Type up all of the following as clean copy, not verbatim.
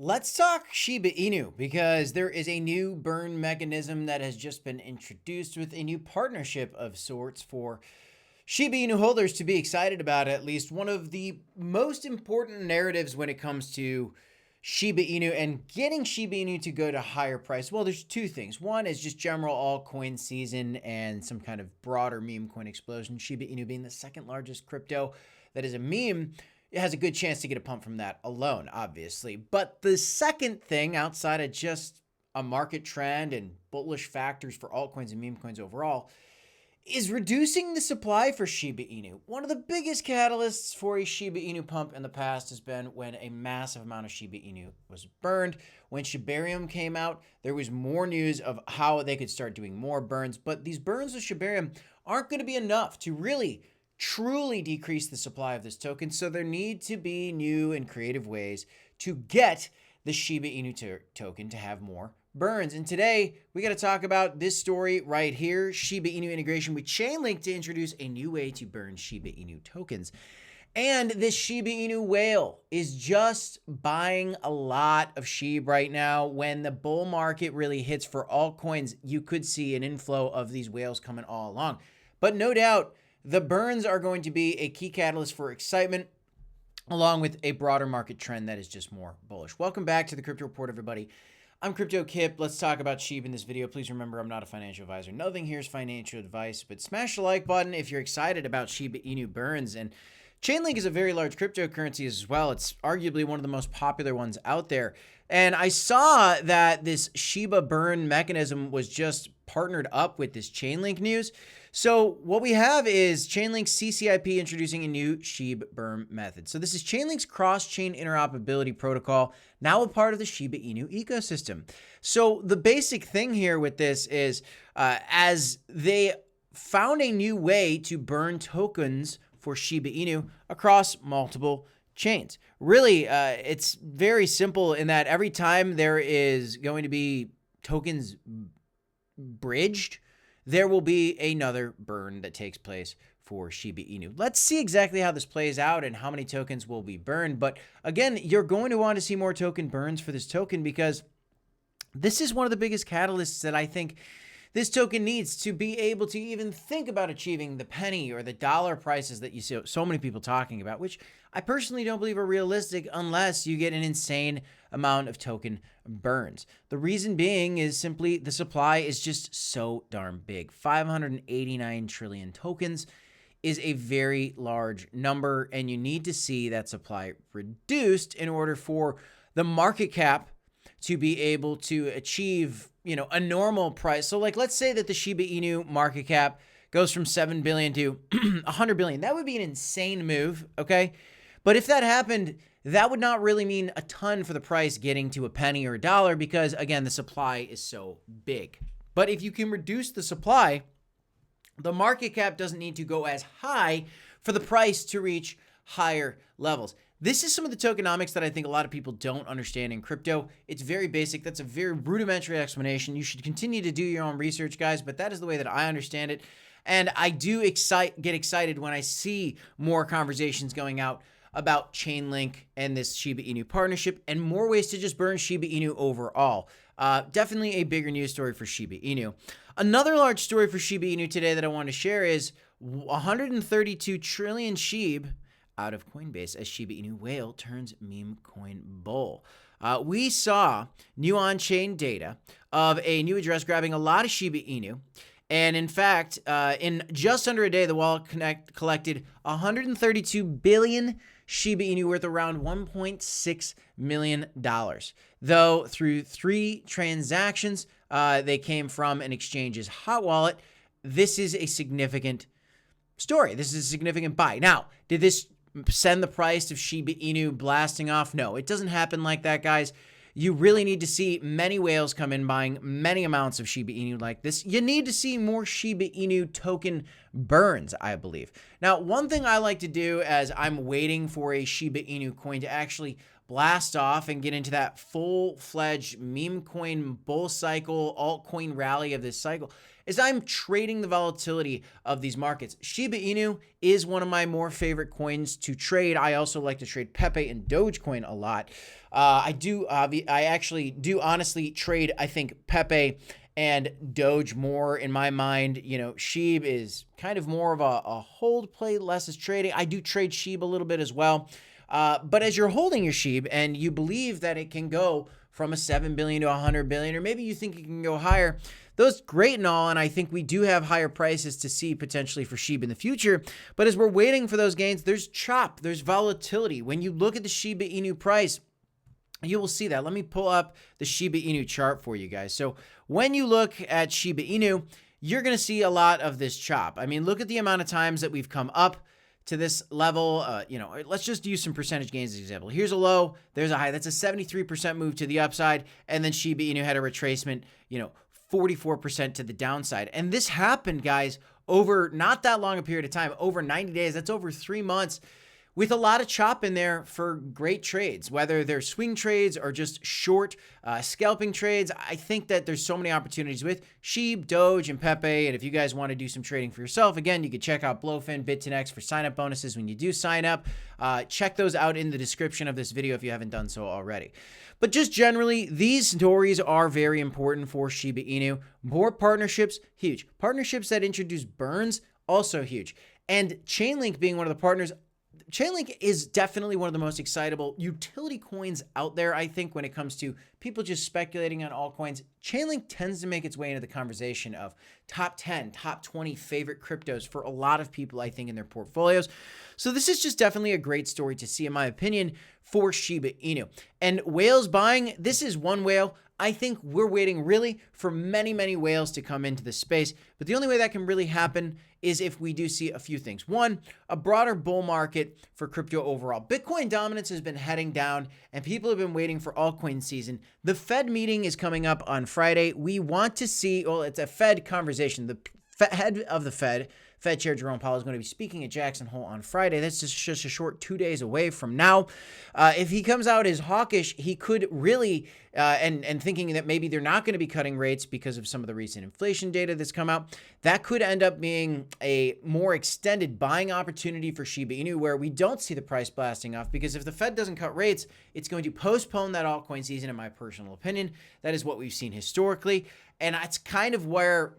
Let's talk Shiba Inu because there is a new burn mechanism that has just been introduced with a new partnership of sorts for Shiba Inu holders to be excited about. At least one of the most important narratives when it comes to Shiba Inu and getting Shiba Inu to go to higher price. Well, there's two things. One is just general altcoin season and some kind of broader meme coin explosion. Shiba Inu being the second largest crypto that is a meme, it has a good chance to get a pump from that alone, obviously. But the second thing, outside of just a market trend and bullish factors for altcoins and meme coins overall, is reducing the supply for Shiba Inu. One of the biggest catalysts for a Shiba Inu pump in the past has been when a massive amount of Shiba Inu was burned. When Shibarium came out, there was more news of how they could start doing more burns, but these burns with Shibarium aren't going to be enough to really truly decrease the supply of this token. So there need to be new and creative ways to get the Shiba Inu token to have more burns. And today we got to talk about this story right here, Shiba Inu integration with Chainlink to introduce a new way to burn Shiba Inu tokens. And this Shiba Inu whale is just buying a lot of SHIB right now. When the bull market really hits for altcoins, you could see an inflow of these whales coming all along. But no doubt, the burns are going to be a key catalyst for excitement, along with a broader market trend that is just more bullish. Welcome back to the Crypto Report, everybody. I'm Crypto Kip. Let's talk about SHIB in this video. Please remember, I'm not a financial advisor. Nothing here is financial advice, but smash the like button if you're excited about Shiba Inu burns. And Chainlink is a very large cryptocurrency as well. It's arguably one of the most popular ones out there. And I saw that this Shiba burn mechanism was just partnered up with this Chainlink news. So what we have is Chainlink's CCIP introducing a new SHIB burn method. So this is Chainlink's cross-chain interoperability protocol, now a part of the Shiba Inu ecosystem. So the basic thing here with this is as they found a new way to burn tokens for Shiba Inu across multiple chains. Really, it's very simple in that every time there is going to be tokens bridged, there will be another burn that takes place for Shiba Inu. Let's see exactly how this plays out and how many tokens will be burned. But again, you're going to want to see more token burns for this token because this is one of the biggest catalysts that I think this token needs to be able to even think about achieving the penny or the dollar prices that you see so many people talking about, which I personally don't believe are realistic unless you get an insane amount of token burns. The reason being is simply the supply is just so darn big. 589 trillion tokens is a very large number, and you need to see that supply reduced in order for the market cap to be able to achieve, a normal price. So like, let's say that the Shiba Inu market cap goes from 7 billion to 100 billion. That would be an insane move, okay? But if that happened, that would not really mean a ton for the price getting to a penny or a dollar because, again, the supply is so big. But if you can reduce the supply, the market cap doesn't need to go as high for the price to reach higher levels. This is some of the tokenomics that I think a lot of people don't understand in crypto. It's very basic. That's a very rudimentary explanation. You should continue to do your own research, guys, but that is the way that I understand it. And I do get excited when I see more conversations going out about Chainlink and this Shiba Inu partnership and more ways to just burn Shiba Inu overall. Definitely a bigger news story for Shiba Inu. Another large story for Shiba Inu today that I want to share is 132 trillion SHIB out of Coinbase as Shiba Inu whale turns meme coin bull. We saw new on-chain data of a new address grabbing a lot of Shiba Inu. And in fact, in just under a day, the wallet collected 132 billion Shiba Inu worth around $1.6 million. Though through 3 transactions, they came from an exchange's hot wallet. This is a significant story. This is a significant buy. Now, did this send the price of Shiba Inu blasting off? No, it doesn't happen like that, guys. You really need to see many whales come in buying many amounts of Shiba Inu like this. You need to see more Shiba Inu token burns, I believe. Now, one thing I like to do as I'm waiting for a Shiba Inu coin to actually blast off and get into that full-fledged meme coin bull cycle, altcoin rally of this cycle, is I'm trading the volatility of these markets. Shiba Inu is one of my more favorite coins to trade. I also like to trade Pepe and Dogecoin a lot. I actually do honestly trade, I think, Pepe and Doge more in my mind. You know, SHIB is kind of more of a hold play, less is trading. I do trade SHIB a little bit as well. But as you're holding your SHIB and you believe that it can go from a 7 billion to 100 billion, or maybe you think it can go higher, those great and all, and I think we do have higher prices to see potentially for SHIB in the future. But as we're waiting for those gains, there's chop, there's volatility. When you look at the Shiba Inu price, you will see that. Let me pull up the Shiba Inu chart for you guys. So when you look at Shiba Inu, you're going to see a lot of this chop. I mean, look at the amount of times that we've come up to this level. Let's just use some percentage gains as an example. Here's a low, there's a high. That's a 73% move to the upside. And then Shiba Inu had a retracement, 44% to the downside. And this happened, guys, over not that long a period of time, over 90 days. That's over 3 months, with a lot of chop in there for great trades, whether they're swing trades or just short scalping trades. I think that there's so many opportunities with SHIB, Doge, and Pepe. And if you guys want to do some trading for yourself, again, you can check out Blowfin, BitTinex for sign-up bonuses when you do sign up. Check those out in the description of this video if you haven't done so already. But just generally, these stories are very important for Shiba Inu. More partnerships, huge. Partnerships that introduce burns, also huge. And Chainlink being one of the partners, Chainlink is definitely one of the most excitable utility coins out there, I think, when it comes to people just speculating on altcoins. Chainlink tends to make its way into the conversation of top 10, top 20 favorite cryptos for a lot of people, I think, in their portfolios. So this is just definitely a great story to see, in my opinion, for Shiba Inu. And whales buying, this is one whale. I think we're waiting really for many, many whales to come into the space. But the only way that can really happen is if we do see a few things. One, a broader bull market for crypto overall. Bitcoin dominance has been heading down, and people have been waiting for altcoin season. The Fed meeting is coming up on Friday. We want to see, well, it's a Fed conversation. The head of the Fed Chair Jerome Powell is going to be speaking at Jackson Hole on Friday. That's just a short 2 days away from now. If he comes out as hawkish, he could really, and thinking that maybe they're not going to be cutting rates because of some of the recent inflation data that's come out, that could end up being a more extended buying opportunity for Shiba Inu, where we don't see the price blasting off, because if the Fed doesn't cut rates, it's going to postpone that altcoin season, in my personal opinion. That is what we've seen historically. And that's kind of where,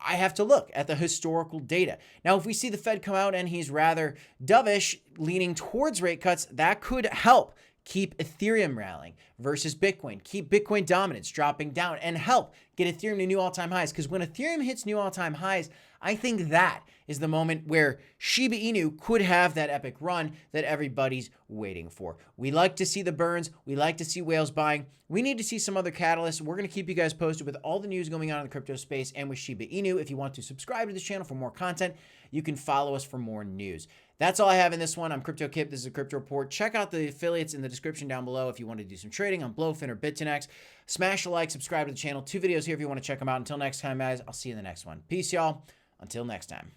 I have to look at the historical data. Now, if we see the Fed come out and he's rather dovish, leaning towards rate cuts, that could help keep Ethereum rallying versus Bitcoin, keep Bitcoin dominance dropping down, and help get Ethereum to new all-time highs. Because when Ethereum hits new all-time highs, I think that is the moment where Shiba Inu could have that epic run that everybody's waiting for. We like to see the burns. We like to see whales buying. We need to see some other catalysts. We're going to keep you guys posted with all the news going on in the crypto space and with Shiba Inu. If you want to subscribe to this channel for more content, you can follow us for more news. That's all I have in this one. I'm Crypto Kip. This is a Crypto Report. Check out the affiliates in the description down below if you want to do some trading on Blowfin or BitTinex. Smash a like, subscribe to the channel. 2 videos here if you want to check them out. Until next time, guys, I'll see you in the next one. Peace, y'all. Until next time.